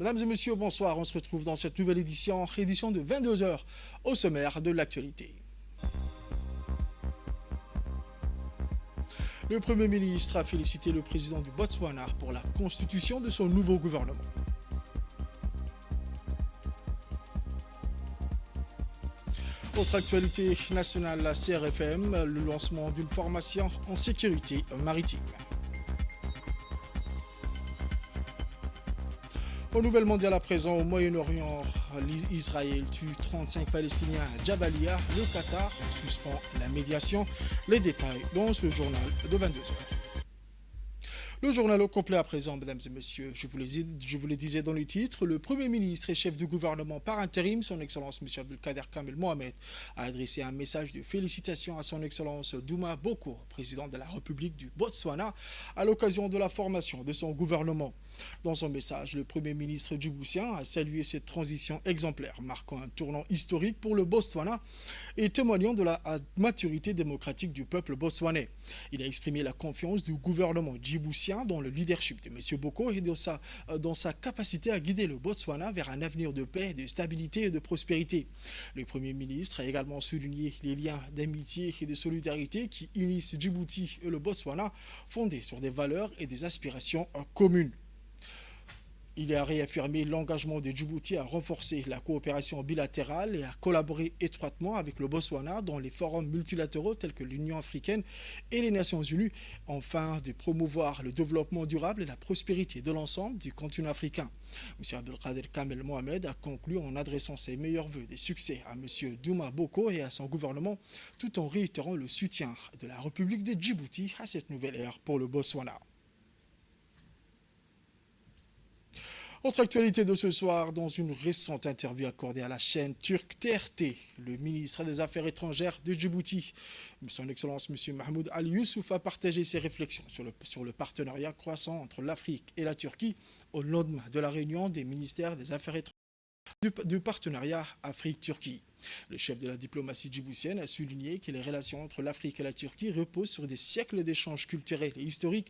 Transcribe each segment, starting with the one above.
Mesdames et messieurs, bonsoir. On se retrouve dans cette nouvelle édition de 22 heures au sommaire de l'actualité. Le Premier ministre a félicité le président du Botswana pour la constitution de son nouveau gouvernement. Autre actualité nationale, la CRFM, le lancement d'une formation en sécurité maritime. Au Nouvel Mondial à présent, au Moyen-Orient, Israël tue 35 Palestiniens à Jabalia. Le Qatar suspend la médiation. Les détails dans ce journal de 22 heures. Le journal au complet à présent, mesdames et messieurs. Je vous le disais dans le titre, le Premier ministre et chef du gouvernement par intérim, son Excellence M. Abdelkader Kamel Mohamed, a adressé un message de félicitations à son Excellence Duma Boko, président de la République du Botswana, à l'occasion de la formation de son gouvernement. Dans son message, le Premier ministre djiboutien a salué cette transition exemplaire, marquant un tournant historique pour le Botswana et témoignant de la maturité démocratique du peuple botswanais. Il a exprimé la confiance du gouvernement djiboutien dans le leadership de M. Boko et dans sa capacité à guider le Botswana vers un avenir de paix, de stabilité et de prospérité. Le Premier ministre a également souligné les liens d'amitié et de solidarité qui unissent Djibouti et le Botswana, fondés sur des valeurs et des aspirations communes. Il a réaffirmé l'engagement de Djibouti à renforcer la coopération bilatérale et à collaborer étroitement avec le Botswana dans les forums multilatéraux tels que l'Union africaine et les Nations unies, afin de promouvoir le développement durable et la prospérité de l'ensemble du continent africain. M. Abdelkader Kamel Mohamed a conclu en adressant ses meilleurs vœux des succès à M. Duma Boko et à son gouvernement, tout en réitérant le soutien de la République de Djibouti à cette nouvelle ère pour le Botswana. Autre actualité de ce soir, dans une récente interview accordée à la chaîne turque TRT, le ministre des Affaires étrangères de Djibouti, son Excellence M. Mahmoud Ali Youssouf, a partagé ses réflexions sur le partenariat croissant entre l'Afrique et la Turquie au lendemain de la réunion des ministères des Affaires étrangères du partenariat Afrique-Turquie. Le chef de la diplomatie djiboutienne a souligné que les relations entre l'Afrique et la Turquie reposent sur des siècles d'échanges culturels et historiques.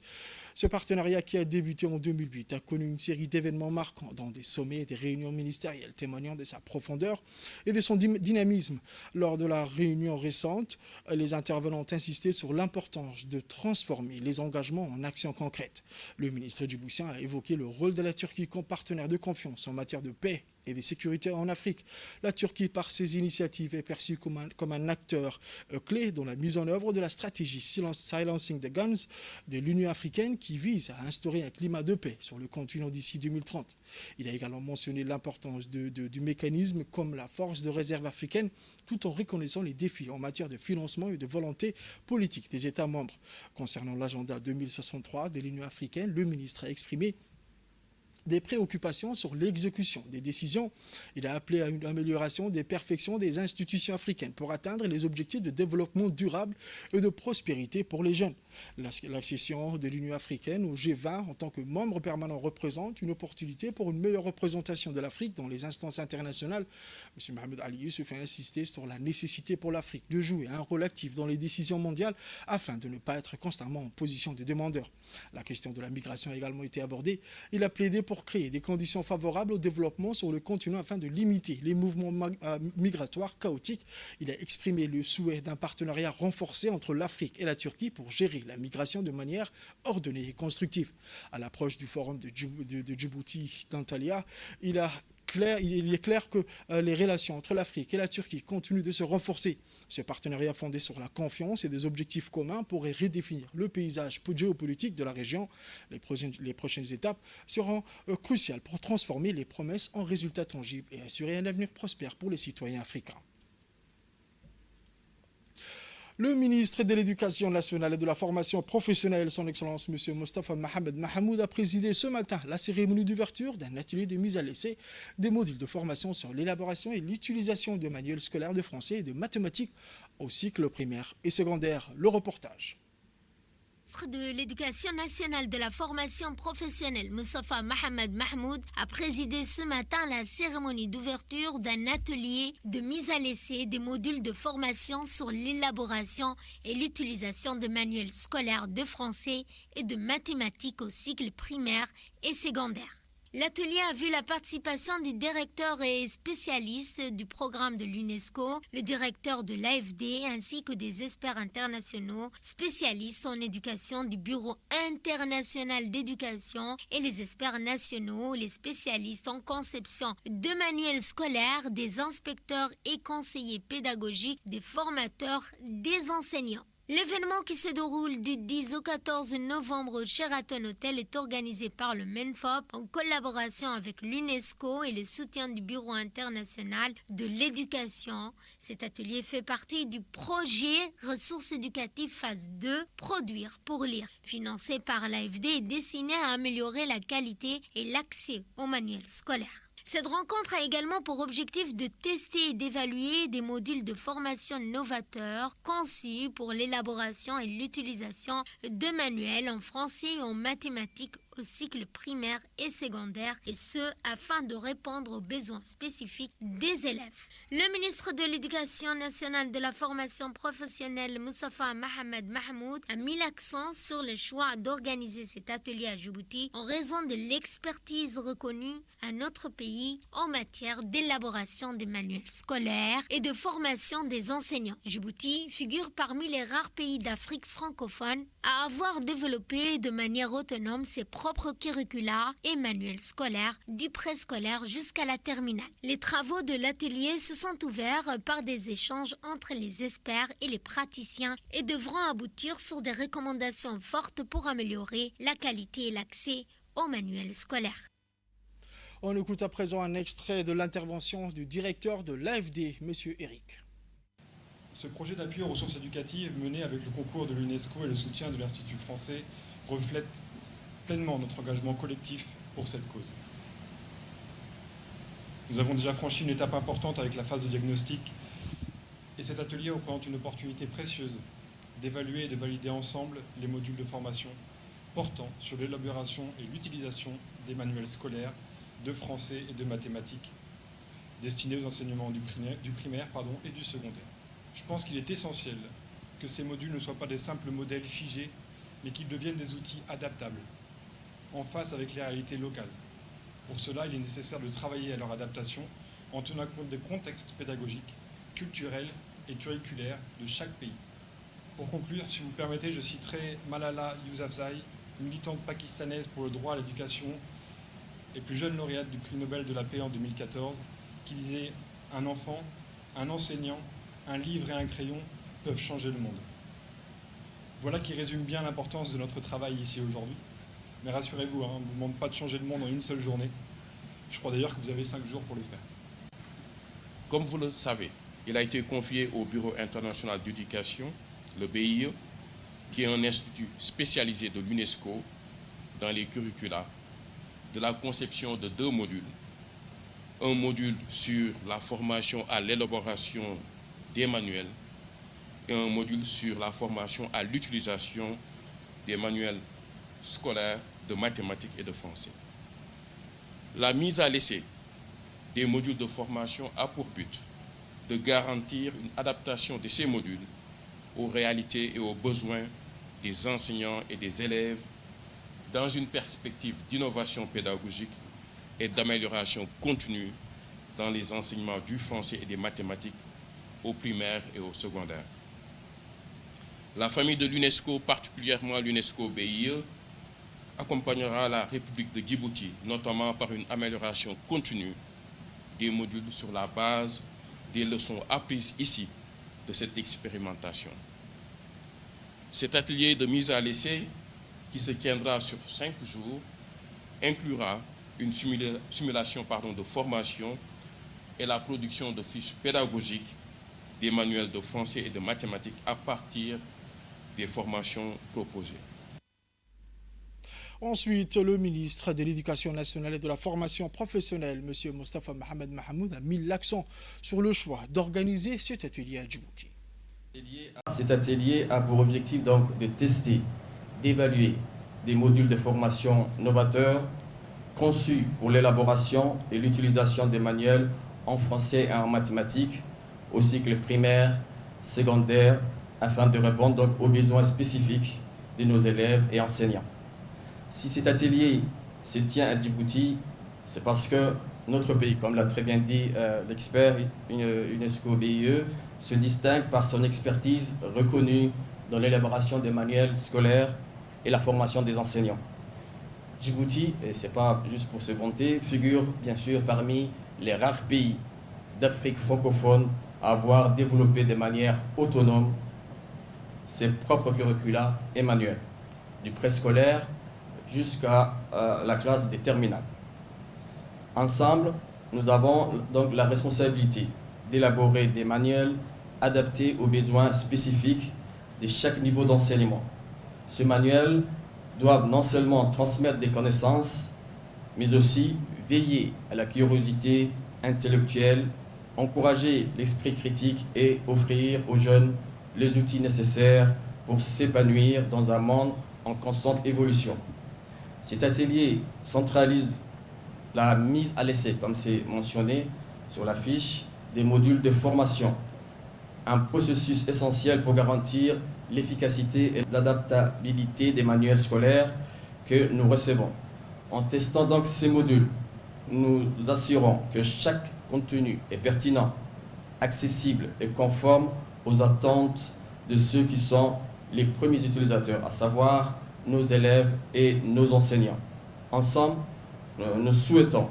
Ce partenariat, qui a débuté en 2008, a connu une série d'événements marquants dans des sommets et des réunions ministérielles, témoignant de sa profondeur et de son dynamisme. Lors de la réunion récente, les intervenants ont insisté sur l'importance de transformer les engagements en actions concrètes. Le ministre djiboutien a évoqué le rôle de la Turquie comme partenaire de confiance en matière de paix et de sécurité en Afrique. La Turquie, par ses initiatives, est perçue comme un acteur clé dans la mise en œuvre de la stratégie Silencing the Guns de l'Union africaine, qui vise à instaurer un climat de paix sur le continent d'ici 2030. Il a également mentionné l'importance du mécanisme comme la force de réserve africaine, tout en reconnaissant les défis en matière de financement et de volonté politique des États membres. Concernant l'agenda 2063 de l'Union africaine, le ministre a exprimé des préoccupations sur l'exécution des décisions. Il a appelé à une amélioration des perfections des institutions africaines pour atteindre les objectifs de développement durable et de prospérité pour les jeunes. L'accession de l'Union africaine au G20 en tant que membre permanent représente une opportunité pour une meilleure représentation de l'Afrique dans les instances internationales. M. Mohamed Ali Youssouf a insisté sur la nécessité pour l'Afrique de jouer un rôle actif dans les décisions mondiales afin de ne pas être constamment en position de demandeur. La question de la migration a également été abordée. Il a plaidé pour créer des conditions favorables au développement sur le continent afin de limiter les mouvements migratoires chaotiques. Il a exprimé le souhait d'un partenariat renforcé entre l'Afrique et la Turquie pour gérer la migration de manière ordonnée et constructive. À l'approche du forum de Djibouti d'Antalya, il est clair que les relations entre l'Afrique et la Turquie continuent de se renforcer. Ce partenariat fondé sur la confiance et des objectifs communs pourrait redéfinir le paysage géopolitique de la région. Les prochaines étapes seront cruciales pour transformer les promesses en résultats tangibles et assurer un avenir prospère pour les citoyens africains. Le ministre de l'Éducation nationale et de la formation professionnelle, son Excellence M. Mostafa Mohamed Mahmoud, a présidé ce matin la cérémonie d'ouverture d'un atelier de mise à l'essai des modules de formation sur l'élaboration et l'utilisation de manuels scolaires de français et de mathématiques au cycle primaire et secondaire. Le reportage. De l'Éducation nationale de la formation professionnelle, Mostafa Mohamed Mahmoud, a présidé ce matin la cérémonie d'ouverture d'un atelier de mise à l'essai des modules de formation sur l'élaboration et l'utilisation de manuels scolaires de français et de mathématiques au cycle primaire et secondaire. L'atelier a vu la participation du directeur et spécialiste du programme de l'UNESCO, le directeur de l'AFD ainsi que des experts internationaux spécialistes en éducation du Bureau international d'éducation et les experts nationaux, les spécialistes en conception de manuels scolaires, des inspecteurs et conseillers pédagogiques, des formateurs, des enseignants. L'événement qui se déroule du 10 au 14 novembre au Sheraton Hotel est organisé par le MENFOP en collaboration avec l'UNESCO et le soutien du Bureau international de l'éducation. Cet atelier fait partie du projet Ressources éducatives phase 2, Produire pour lire, financé par l'AFD et destiné à améliorer la qualité et l'accès aux manuels scolaires. Cette rencontre a également pour objectif de tester et d'évaluer des modules de formation novateurs conçus pour l'élaboration et l'utilisation de manuels en français et en mathématiques au cycle primaire et secondaire, et ce afin de répondre aux besoins spécifiques des élèves. Le ministre de l'Éducation nationale de la formation professionnelle Moustapha Mohamed Mahmoud a mis l'accent sur le choix d'organiser cet atelier à Djibouti en raison de l'expertise reconnue à notre pays en matière d'élaboration des manuels scolaires et de formation des enseignants. Djibouti figure parmi les rares pays d'Afrique francophone à avoir développé de manière autonome ses propres curricula et manuels scolaires du préscolaire jusqu'à la terminale. Les travaux de l'atelier se sont ouverts par des échanges entre les experts et les praticiens et devront aboutir sur des recommandations fortes pour améliorer la qualité et l'accès aux manuels scolaires. On écoute à présent un extrait de l'intervention du directeur de l'AFD, M. Eric. Ce projet d'appui aux ressources éducatives mené avec le concours de l'UNESCO et le soutien de l'Institut français reflète pleinement notre engagement collectif pour cette cause. Nous avons déjà franchi une étape importante avec la phase de diagnostic et cet atelier représente une opportunité précieuse d'évaluer et de valider ensemble les modules de formation portant sur l'élaboration et l'utilisation des manuels scolaires de français et de mathématiques destinés aux enseignements du primaire et du secondaire. Je pense qu'il est essentiel que ces modules ne soient pas des simples modèles figés, mais qu'ils deviennent des outils adaptables, en face avec les réalités locales. Pour cela, il est nécessaire de travailler à leur adaptation en tenant compte des contextes pédagogiques, culturels et curriculaires de chaque pays. Pour conclure, si vous le permettez, je citerai Malala Yousafzai, militante pakistanaise pour le droit à l'éducation et plus jeune lauréate du prix Nobel de la paix en 2014, qui disait « Un enfant, un enseignant, un livre et un crayon peuvent changer le monde ». Voilà qui résume bien l'importance de notre travail ici aujourd'hui. Mais rassurez-vous, on ne vous demande pas de changer le monde en une seule journée. Je crois d'ailleurs que vous avez 5 jours pour le faire. Comme vous le savez, il a été confié au Bureau international d'éducation, le BIE, qui est un institut spécialisé de l'UNESCO dans les curricula, de la conception de 2 modules. Un module sur la formation à l'élaboration des manuels et un module sur la formation à l'utilisation des manuels scolaires de mathématiques et de français. La mise à l'essai des modules de formation a pour but de garantir une adaptation de ces modules aux réalités et aux besoins des enseignants et des élèves dans une perspective d'innovation pédagogique et d'amélioration continue dans les enseignements du français et des mathématiques au primaire et au secondaire. La famille de l'UNESCO, particulièrement l'UNESCO BIE, accompagnera la République de Djibouti, notamment par une amélioration continue des modules sur la base des leçons apprises ici de cette expérimentation. Cet atelier de mise à l'essai, qui se tiendra sur 5 jours, inclura une simulation de formation et la production de fiches pédagogiques des manuels de français et de mathématiques à partir des formations proposées. Ensuite, le ministre de l'Éducation nationale et de la formation professionnelle, M. Moustapha Mohamed Mahmoud, a mis l'accent sur le choix d'organiser cet atelier à Djibouti. Cet atelier a pour objectif donc de tester, d'évaluer des modules de formation novateurs conçus pour l'élaboration et l'utilisation des manuels en français et en mathématiques au cycle primaire, secondaire, afin de répondre donc aux besoins spécifiques de nos élèves et enseignants. Si cet atelier se tient à Djibouti, C'est parce que notre pays, comme l'a très bien dit l'expert UNESCO BIE, se distingue par son expertise reconnue dans l'élaboration des manuels scolaires et la formation des enseignants. Djibouti, et ce n'est pas juste pour se vanter, figure bien sûr parmi les rares pays d'Afrique francophone à avoir développé de manière autonome ses propres curricula et manuels, du préscolaire jusqu'à la classe des terminales. Ensemble, nous avons donc la responsabilité d'élaborer des manuels adaptés aux besoins spécifiques de chaque niveau d'enseignement. Ce manuel doit non seulement transmettre des connaissances, mais aussi veiller à la curiosité intellectuelle, encourager l'esprit critique et offrir aux jeunes les outils nécessaires pour s'épanouir dans un monde en constante évolution. Cet atelier centralise la mise à l'essai, comme c'est mentionné sur la fiche, des modules de formation, un processus essentiel pour garantir l'efficacité et l'adaptabilité des manuels scolaires que nous recevons. En testant donc ces modules, nous assurons que chaque contenu est pertinent, accessible et conforme aux attentes de ceux qui sont les premiers utilisateurs, à savoir nos élèves et nos enseignants. Ensemble, nous souhaitons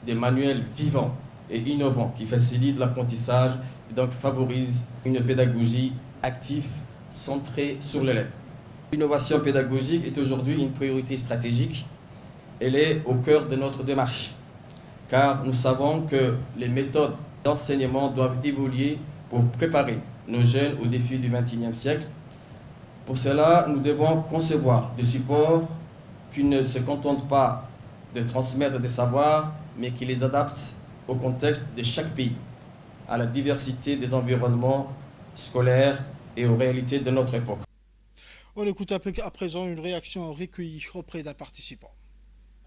des manuels vivants et innovants qui facilitent l'apprentissage et donc favorisent une pédagogie active centrée sur l'élève. L'innovation pédagogique est aujourd'hui une priorité stratégique. Elle est au cœur de notre démarche, car nous savons que les méthodes d'enseignement doivent évoluer pour préparer nos jeunes aux défis du XXIe siècle. Pour cela, nous devons concevoir des supports qui ne se contentent pas de transmettre des savoirs, mais qui les adaptent au contexte de chaque pays, à la diversité des environnements scolaires et aux réalités de notre époque. On écoute à présent une réaction recueillie auprès d'un participant.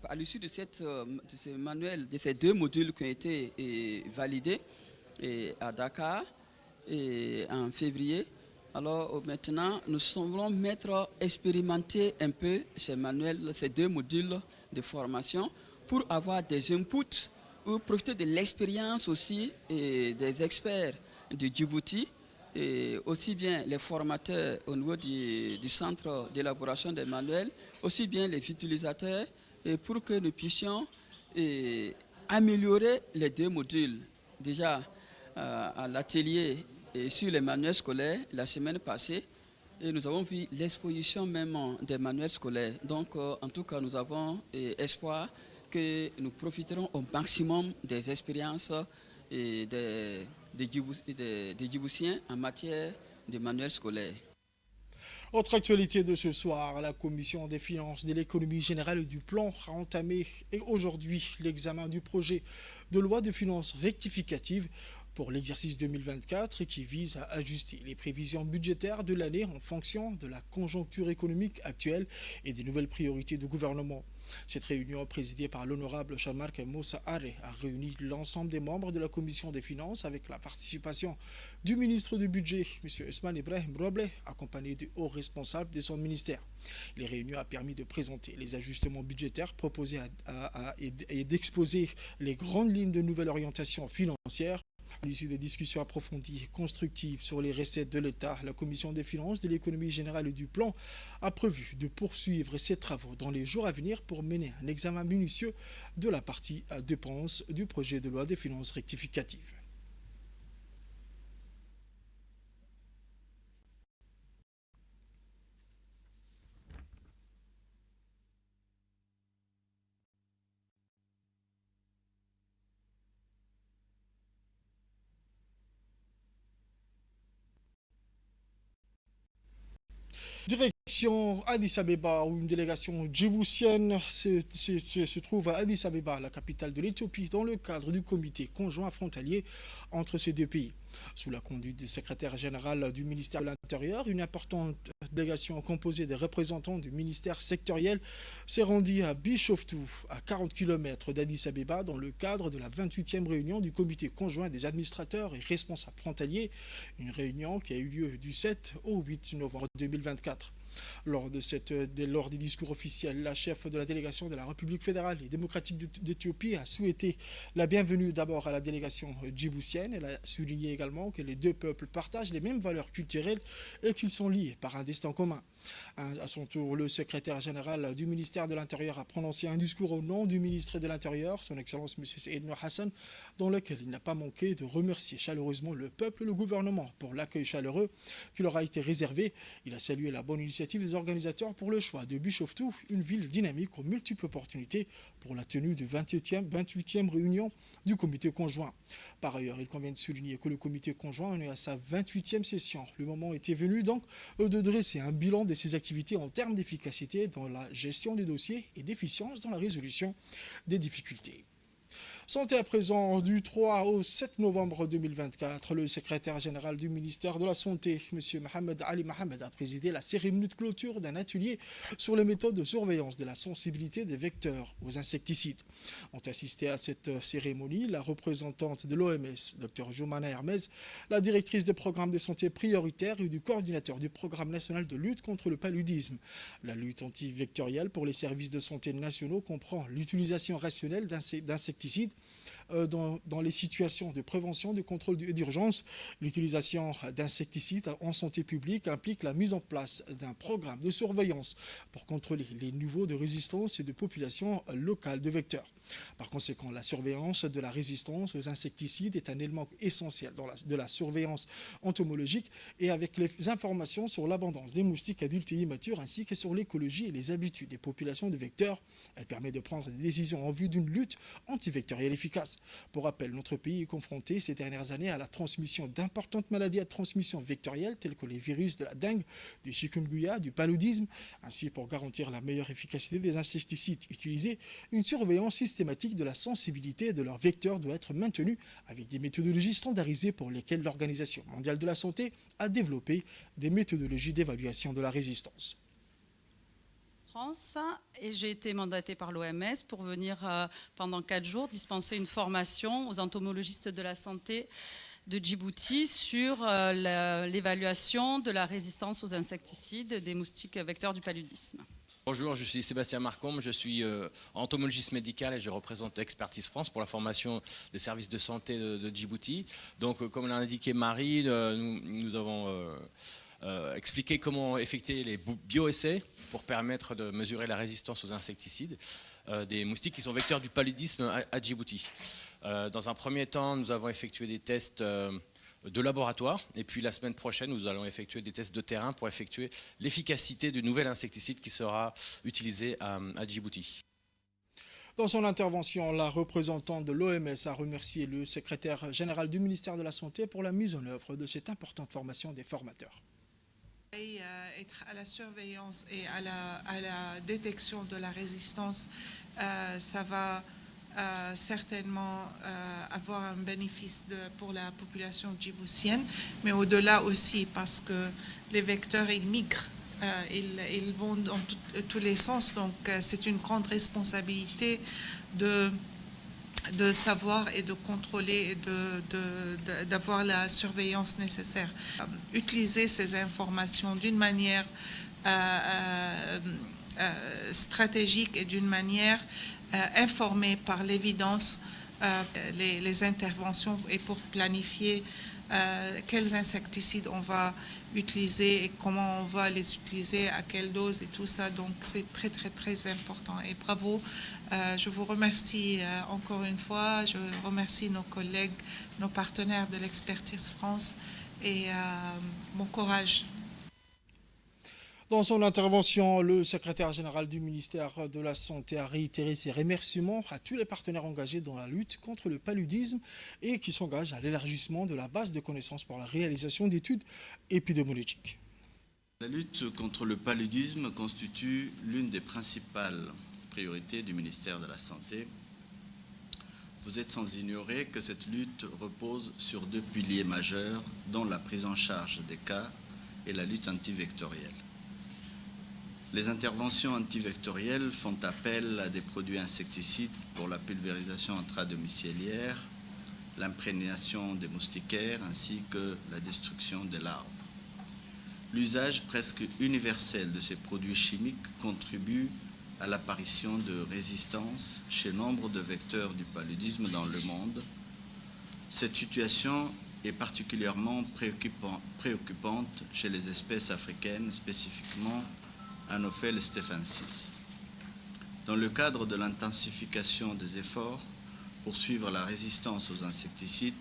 À l'issue de ce manuel, de ces deux modules qui ont été validés à Dakar en février, alors maintenant nous semblons expérimenter un peu ces manuels, ces deux modules de formation pour avoir des inputs ou profiter de l'expérience aussi des experts de Djibouti, et aussi bien les formateurs au niveau du centre d'élaboration des manuels, aussi bien les utilisateurs, et pour que nous puissions améliorer les deux modules. Déjà à l'atelier sur les manuels scolaires la semaine passée, et nous avons vu l'exposition même des manuels scolaires. Donc en tout cas nous avons espoir que nous profiterons au maximum des expériences des Djiboutiens en matière de manuels scolaires. Autre actualité de ce soir, la Commission des finances, de l'économie générale et du plan a entamé aujourd'hui l'examen du projet de loi de finances rectificative pour l'exercice 2024 qui vise à ajuster les prévisions budgétaires de l'année en fonction de la conjoncture économique actuelle et des nouvelles priorités du gouvernement. Cette réunion présidée par l'honorable Jean-Marc Moussa Aré a réuni l'ensemble des membres de la Commission des finances avec la participation du ministre du Budget, M. Ousmane Ibrahim Roble, accompagné de hauts responsables de son ministère. Les réunions ont permis de présenter les ajustements budgétaires proposés et d'exposer les grandes lignes de nouvelle orientation financière. À l'issue des discussions approfondies et constructives sur les recettes de l'État, la Commission des finances, de l'économie générale et du plan a prévu de poursuivre ses travaux dans les jours à venir pour mener un examen minutieux de la partie dépenses du projet de loi des finances rectificative. Direction Addis Abeba, où une délégation djiboutienne se trouve à Addis Abeba, la capitale de l'Éthiopie, dans le cadre du comité conjoint frontalier entre ces deux pays. Sous la conduite du secrétaire général du ministère de l'Intérieur, une importante délégation composée des représentants du ministère sectoriel s'est rendue à Bishoftu, à 40 km d'Addis Abeba, dans le cadre de la 28e réunion du comité conjoint des administrateurs et responsables frontaliers, une réunion qui a eu lieu du 7 au 8 novembre 2024. Lors des discours officiels, la chef de la délégation de la République fédérale et démocratique d'Éthiopie a souhaité la bienvenue d'abord à la délégation djiboutienne. Elle a souligné également que les deux peuples partagent les mêmes valeurs culturelles et qu'ils sont liés par un destin commun. À son tour, le secrétaire général du ministère de l'Intérieur a prononcé un discours au nom du ministre de l'Intérieur, son Excellence M. Saïd Nour Hassan, dans lequel il n'a pas manqué de remercier chaleureusement le peuple et le gouvernement pour l'accueil chaleureux qui leur a été réservé. Il a salué la bonne initiative des organisateurs pour le choix de Bishoftu, une ville dynamique aux multiples opportunités pour la tenue de 28e réunion du comité conjoint. Par ailleurs, il convient de souligner que le comité conjoint en est à sa 28e session. Le moment était venu donc de dresser un bilan de ses activités en termes d'efficacité dans la gestion des dossiers et d'efficience dans la résolution des difficultés. Santé à présent, du 3 au 7 novembre 2024, le secrétaire général du ministère de la Santé, M. Mohamed Ali Mohamed, a présidé la cérémonie de clôture d'un atelier sur les méthodes de surveillance de la sensibilité des vecteurs aux insecticides. Ont assisté à cette cérémonie la représentante de l'OMS, Dr Joumana Hermez, la directrice des programmes de santé prioritaires et du coordinateur du programme national de lutte contre le paludisme. La lutte antivectorielle pour les services de santé nationaux comprend l'utilisation rationnelle d'insecticides dans les situations de prévention, de contrôle et d'urgence. L'utilisation d'insecticides en santé publique implique la mise en place d'un programme de surveillance pour contrôler les niveaux de résistance et de population locale de vecteurs. Par conséquent, la surveillance de la résistance aux insecticides est un élément essentiel de la surveillance entomologique et avec les informations sur l'abondance des moustiques adultes et immatures ainsi que sur l'écologie et les habitudes des populations de vecteurs. Elle permet de prendre des décisions en vue d'une lutte antivectorielle efficace. Pour rappel, notre pays est confronté ces dernières années à la transmission d'importantes maladies à transmission vectorielle telles que les virus de la dengue, du chikungunya, du paludisme. Ainsi, pour garantir la meilleure efficacité des insecticides utilisés, une surveillance systématique de la sensibilité de leurs vecteurs doit être maintenue avec des méthodologies standardisées pour lesquelles l'Organisation mondiale de la santé a développé des méthodologies d'évaluation de la résistance. Et j'ai été mandatée par l'OMS pour venir pendant 4 jours dispenser une formation aux entomologistes de la santé de Djibouti sur l'évaluation de la résistance aux insecticides des moustiques vecteurs du paludisme. Bonjour, je suis Sébastien Marcombe, je suis entomologiste médical et je représente Expertise France pour la formation des services de santé de Djibouti. Donc, comme l'a indiqué Marie, nous avons expliqué comment effectuer les bioessais pour permettre de mesurer la résistance aux insecticides des moustiques qui sont vecteurs du paludisme à Djibouti. Dans un premier temps, nous avons effectué des tests de laboratoire et puis la semaine prochaine, nous allons effectuer des tests de terrain pour effectuer l'efficacité du nouvel insecticide qui sera utilisé à Djibouti. Dans son intervention, la représentante de l'OMS a remercié le secrétaire général du ministère de la Santé pour la mise en œuvre de cette importante formation des formateurs. Être à la surveillance et à la détection de la résistance, ça va certainement avoir un bénéfice pour la population djiboutienne, mais au-delà aussi parce que les vecteurs, ils migrent, ils vont dans tous les sens, donc c'est une grande responsabilité de savoir et de contrôler et d'avoir la surveillance nécessaire. Utiliser ces informations d'une manière stratégique et d'une manière informée par l'évidence, les interventions et pour planifier quels insecticides on va utiliser et comment on va les utiliser, à quelle dose et tout ça. Donc c'est très très très important et bravo. Je vous remercie encore une fois. Je remercie nos collègues, nos partenaires de l'Expertise France et bon courage. Dans son intervention, le secrétaire général du ministère de la Santé a réitéré ses remerciements à tous les partenaires engagés dans la lutte contre le paludisme et qui s'engagent à l'élargissement de la base de connaissances pour la réalisation d'études épidémiologiques. La lutte contre le paludisme constitue l'une des principales priorités du ministère de la Santé. Vous êtes sans ignorer que cette lutte repose sur 2 piliers majeurs, dont la prise en charge des cas et la lutte antivectorielle. Les interventions antivectorielles font appel à des produits insecticides pour la pulvérisation intradomiciliaire, l'imprégnation des moustiquaires ainsi que la destruction des larves. l'usage presque universel de ces produits chimiques contribue à l'apparition de résistance chez nombre de vecteurs du paludisme dans le monde. Cette situation est particulièrement préoccupante chez les espèces africaines, spécifiquement Anopheles stephensis. Dans le cadre de l'intensification des efforts pour suivre la résistance aux insecticides,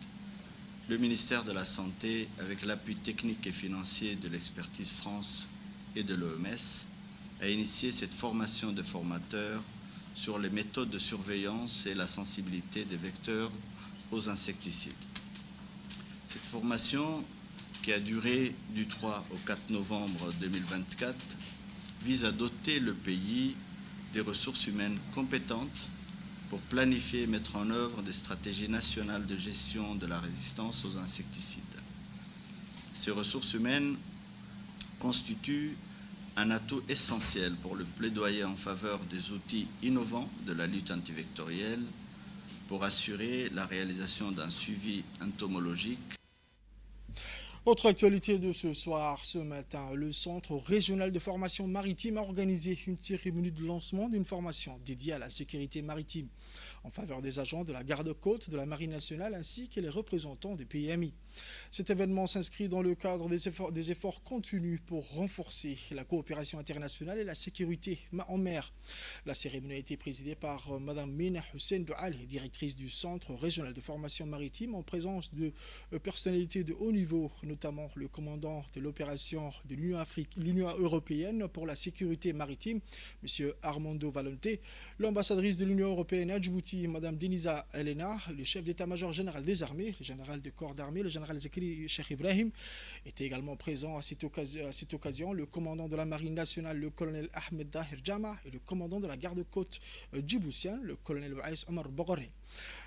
le ministère de la Santé, avec l'appui technique et financier de l'Expertise France et de l'OMS, a initié cette formation de formateurs sur les méthodes de surveillance et la sensibilité des vecteurs aux insecticides. Cette formation, qui a duré du 3 au 4 novembre 2024, vise à doter le pays des ressources humaines compétentes pour planifier et mettre en œuvre des stratégies nationales de gestion de la résistance aux insecticides. Ces ressources humaines constituent un atout essentiel pour le plaidoyer en faveur des outils innovants de la lutte antivectorielle pour assurer la réalisation d'un suivi entomologique. Autre actualité de ce soir, ce matin, le Centre régional de formation maritime a organisé une cérémonie de lancement d'une formation dédiée à la sécurité maritime en faveur des agents de la garde-côte de la Marine nationale ainsi que les représentants des pays amis. Cet événement s'inscrit dans le cadre des efforts continus pour renforcer la coopération internationale et la sécurité en mer. La cérémonie a été présidée par Mme Mina Hussein Douali, directrice du Centre régional de formation maritime, en présence de personnalités de haut niveau, notamment le commandant de l'opération de l'Union européenne pour la sécurité maritime, M. Armando Valente, l'ambassadrice de l'Union européenne à Djibouti, Mme Denisa Elena, le chef d'état-major général des armées, le général de corps d'armée, le général Zakri Cheikh Ibrahim, était également présent à cette occasion, le commandant de la Marine nationale, le colonel Ahmed Dahir Jama, et le commandant de la garde-côte djiboutien, le colonel Waïs Omar Bogoré.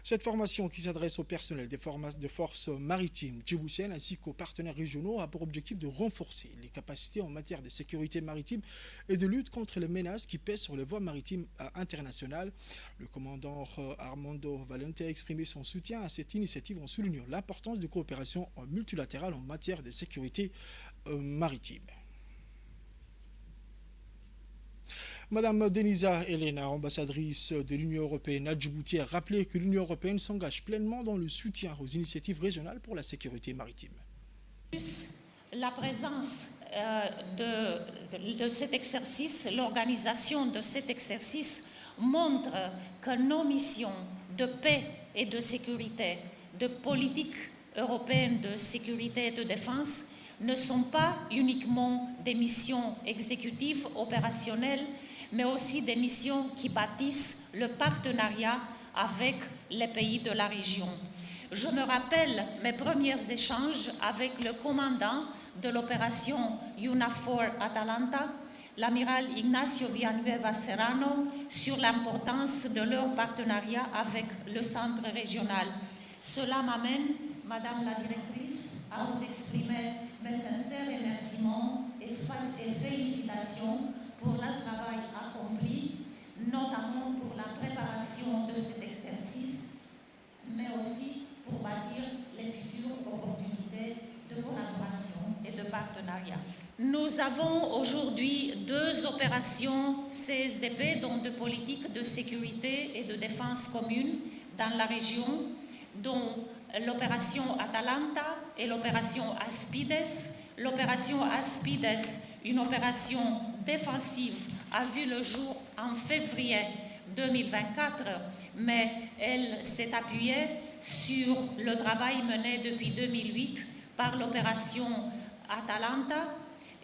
Cette formation qui s'adresse au personnel des forces maritimes djiboutiennes ainsi qu'aux partenaires régionaux a pour objectif de renforcer les capacités en matière de sécurité maritime et de lutte contre les menaces qui pèsent sur les voies maritimes internationales. Le commandant Armando Valente a exprimé son soutien à cette initiative en soulignant l'importance de coopération multilatérale en matière de sécurité maritime. Madame Denisa Elena, ambassadrice de l'Union européenne à Djibouti, a rappelé que l'Union européenne s'engage pleinement dans le soutien aux initiatives régionales pour la sécurité maritime. La présence de cet exercice, l'organisation de cet exercice montre que nos missions de paix et de sécurité, de politique européenne de sécurité et de défense ne sont pas uniquement des missions exécutives, opérationnelles, mais aussi des missions qui bâtissent le partenariat avec les pays de la région. Je me rappelle mes premiers échanges avec le commandant de l'opération UNAFOR Atalanta, l'amiral Ignacio Villanueva Serrano, sur l'importance de leur partenariat avec le centre régional. Cela m'amène, Madame la directrice, à vous exprimer mes sincères remerciements et félicitations pour le travail accompli, notamment pour la préparation de cet exercice, mais aussi pour bâtir les futures opportunités de collaboration et de partenariat. Nous avons aujourd'hui 2 opérations CSDP, donc de politique de sécurité et de défense commune dans la région, dont l'opération Atalanta et l'opération Aspides. L'opération Aspides, une opération défensive, a vu le jour en février 2024, mais elle s'est appuyée sur le travail mené depuis 2008 par l'opération Atalanta.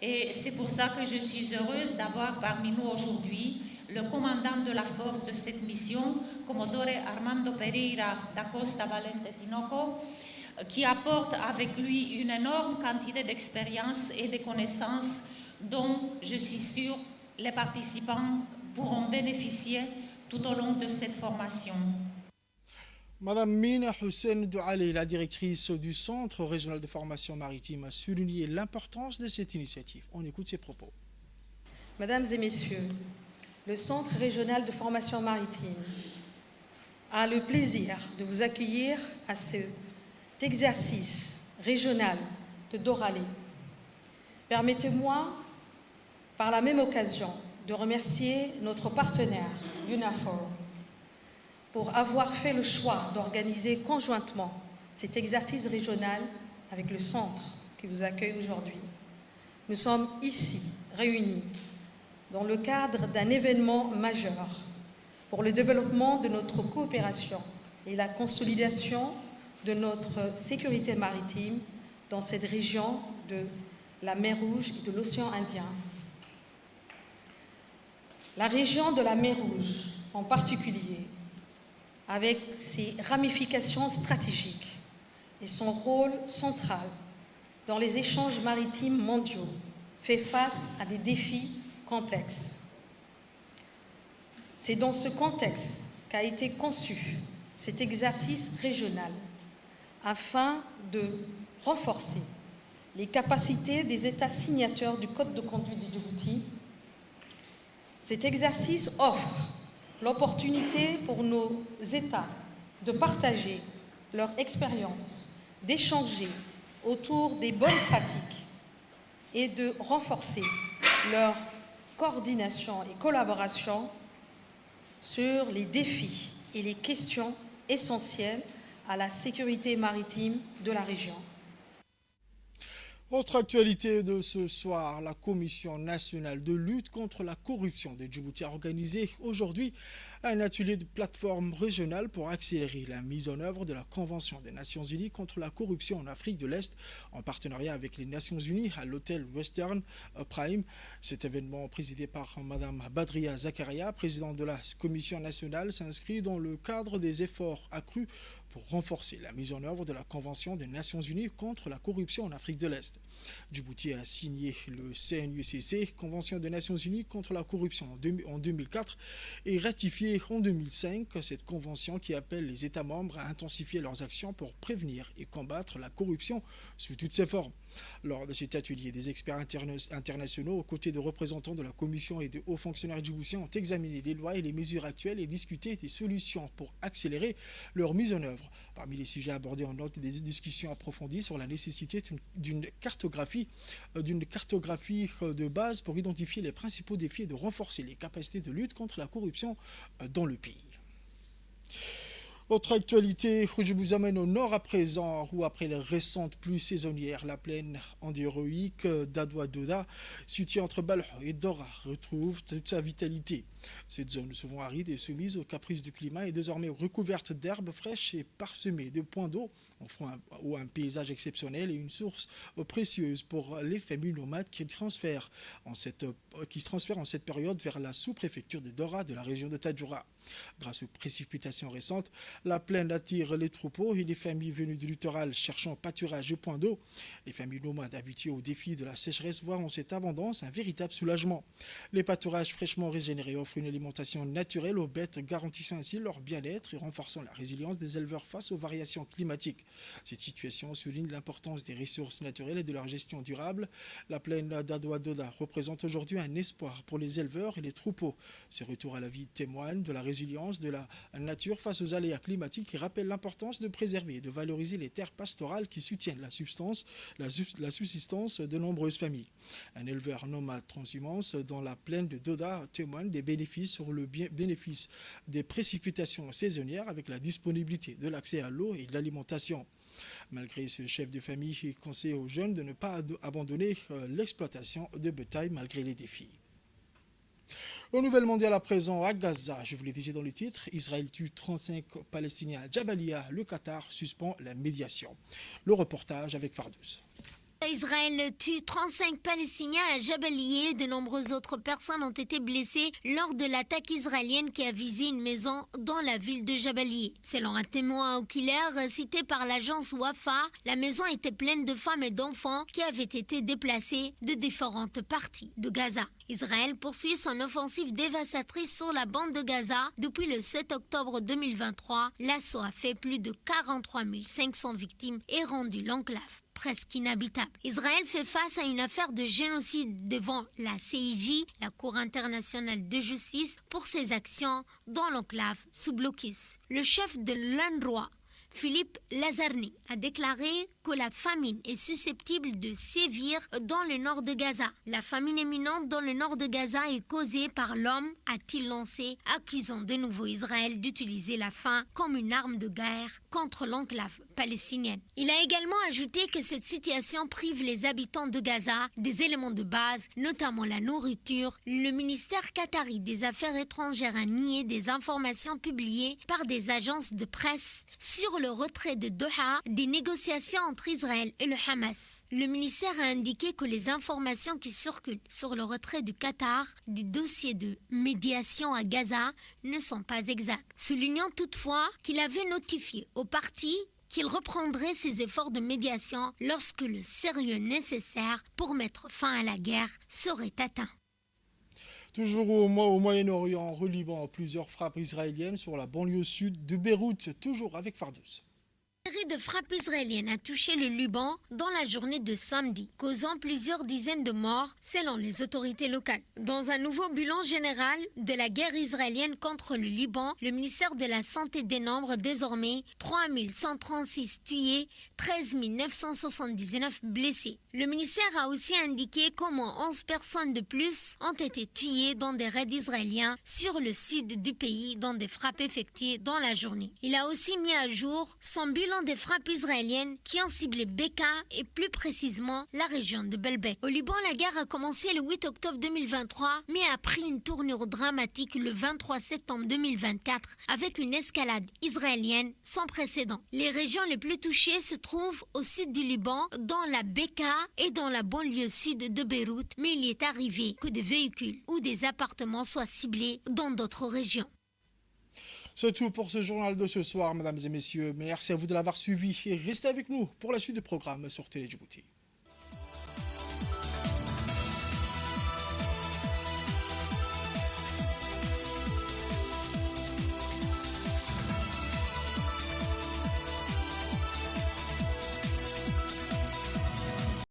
Et c'est pour ça que je suis heureuse d'avoir parmi nous aujourd'hui le commandant de la force de cette mission, Commodore Armando Pereira da Costa Valente Tinoco, qui apporte avec lui une énorme quantité d'expérience et de connaissances dont je suis sûre les participants pourront bénéficier tout au long de cette formation. Madame Mina Hussein Douali, la directrice du Centre régional de formation maritime, a souligné l'importance de cette initiative. On écoute ses propos. Mesdames et messieurs, le Centre régional de formation maritime a le plaisir de vous accueillir à cet exercice régional de Doralé. Permettez-moi, par la même occasion, de remercier notre partenaire, UNAFOR, pour avoir fait le choix d'organiser conjointement cet exercice régional avec le centre qui vous accueille aujourd'hui. Nous sommes ici, réunis, dans le cadre d'un événement majeur pour le développement de notre coopération et la consolidation de notre sécurité maritime dans cette région de la mer Rouge et de l'océan Indien. La région de la mer Rouge, en particulier, avec ses ramifications stratégiques et son rôle central dans les échanges maritimes mondiaux, fait face à des défis complexes. C'est dans ce contexte qu'a été conçu cet exercice régional afin de renforcer les capacités des États signataires du Code de conduite de Djibouti. Cet exercice offre l'opportunité pour nos États de partager leur expérience, d'échanger autour des bonnes pratiques et de renforcer leur coordination et collaboration sur les défis et les questions essentielles à la sécurité maritime de la région. Autre actualité de ce soir, la Commission nationale de lutte contre la corruption de Djibouti a organisé aujourd'hui un atelier de plateforme régionale pour accélérer la mise en œuvre de la Convention des Nations Unies contre la corruption en Afrique de l'Est en partenariat avec les Nations Unies à l'hôtel Western Prime. Cet événement présidé par Mme Badria Zakaria, présidente de la Commission nationale, s'inscrit dans le cadre des efforts accrus pour renforcer la mise en œuvre de la Convention des Nations Unies contre la corruption en Afrique de l'Est. Djibouti a signé le CNUCC, Convention des Nations Unies contre la corruption en 2004 et ratifié en 2005 cette convention qui appelle les États membres à intensifier leurs actions pour prévenir et combattre la corruption sous toutes ses formes. Lors de cet atelier, des experts internationaux aux côtés de représentants de la Commission et de hauts fonctionnaires djiboutiens ont examiné les lois et les mesures actuelles et discuté des solutions pour accélérer leur mise en œuvre. Parmi les sujets abordés, on note des discussions approfondies sur la nécessité d'une cartographie de base pour identifier les principaux défis et de renforcer les capacités de lutte contre la corruption dans le pays. Autre actualité, je vous amène au nord à présent, où après les récentes pluies saisonnières, la plaine endéroïque d'Adwa Doda, située entre Balh et Dora, retrouve toute sa vitalité. Cette zone souvent aride et soumise aux caprices du climat est désormais recouverte d'herbes fraîches et parsemée de points d'eau, offrant un paysage exceptionnel et une source précieuse pour les familles nomades qui transfèrent en cette période vers la sous-préfecture de Dora de la région de Tadjoura. Grâce aux précipitations récentes, la plaine attire les troupeaux et les familles venues du littoral cherchant pâturage et points d'eau. Les familles nomades habituées au défi de la sécheresse voient en cette abondance un véritable soulagement. Les pâturages fraîchement régénérés offrent une alimentation naturelle aux bêtes, garantissant ainsi leur bien-être et renforçant la résilience des éleveurs face aux variations climatiques. Cette situation souligne l'importance des ressources naturelles et de leur gestion durable. La plaine d'Adwa Doda représente aujourd'hui un espoir pour les éleveurs et les troupeaux. Ce retour à la vie témoigne de la résilience de la nature face aux aléas climatiques et rappelle l'importance de préserver et de valoriser les terres pastorales qui soutiennent la subsistance de nombreuses familles. Un éleveur nomade transhumance dans la plaine de Doda témoigne des bénéfices des précipitations saisonnières avec la disponibilité de l'accès à l'eau et de l'alimentation. Malgré ce chef de famille, il conseille aux jeunes de ne pas abandonner l'exploitation de bétail malgré les défis. Au Nouvel Mondial à présent, à Gaza, je vous l'ai dit dans les titres, Israël tue 35 Palestiniens à Jabalia, le Qatar suspend la médiation. Le reportage avec Fardouz. Israël tue 35 Palestiniens à Jabalia. De nombreuses autres personnes ont été blessées lors de l'attaque israélienne qui a visé une maison dans la ville de Jabalia. Selon un témoin oculaire cité par l'agence Wafa, la maison était pleine de femmes et d'enfants qui avaient été déplacés de différentes parties de Gaza. Israël poursuit son offensive dévastatrice sur la bande de Gaza. Depuis le 7 octobre 2023, l'assaut a fait plus de 43 500 victimes et rendu l'enclave presque inhabitable. Israël fait face à une affaire de génocide devant la CIJ, la Cour internationale de justice, pour ses actions dans l'enclave sous blocus. Le chef de l'UNRWA Philippe Lazarni, a déclaré que la famine est susceptible de sévir dans le nord de Gaza. La famine imminente dans le nord de Gaza est causée par l'homme, a-t-il lancé, accusant de nouveau Israël d'utiliser la faim comme une arme de guerre contre l'enclave palestinienne. Il a également ajouté que cette situation prive les habitants de Gaza des éléments de base, notamment la nourriture. Le ministère qatari des Affaires étrangères a nié des informations publiées par des agences de presse sur le retrait de Doha des négociations entre Israël et le Hamas. Le ministère a indiqué que les informations qui circulent sur le retrait du Qatar du dossier de médiation à Gaza ne sont pas exactes, soulignant toutefois qu'il avait notifié aux parties qu'il reprendrait ses efforts de médiation lorsque le sérieux nécessaire pour mettre fin à la guerre serait atteint. Toujours au Moyen-Orient, au Liban, plusieurs frappes israéliennes sur la banlieue sud de Beyrouth, toujours avec Fardouz. Une série de frappes israéliennes a touché le Liban dans la journée de samedi, causant plusieurs dizaines de morts selon les autorités locales. Dans un nouveau bilan général de la guerre israélienne contre le Liban, le ministère de la Santé dénombre désormais 3 136 tués, 13 979 blessés. Le ministère a aussi indiqué qu'au moins 11 personnes de plus ont été tuées dans des raids israéliens sur le sud du pays dans des frappes effectuées dans la journée. Il a aussi mis à jour son bilan des frappes israéliennes qui ont ciblé Beka et plus précisément la région de Belbek. Au Liban, la guerre a commencé le 8 octobre 2023 mais a pris une tournure dramatique le 23 septembre 2024 avec une escalade israélienne sans précédent. Les régions les plus touchées se trouvent au sud du Liban, dans la Beka et dans la banlieue sud de Beyrouth, mais il est arrivé que des véhicules ou des appartements soient ciblés dans d'autres régions. C'est tout pour ce journal de ce soir, mesdames et messieurs. Merci à vous de l'avoir suivi et restez avec nous pour la suite du programme sur Télé Djibouti.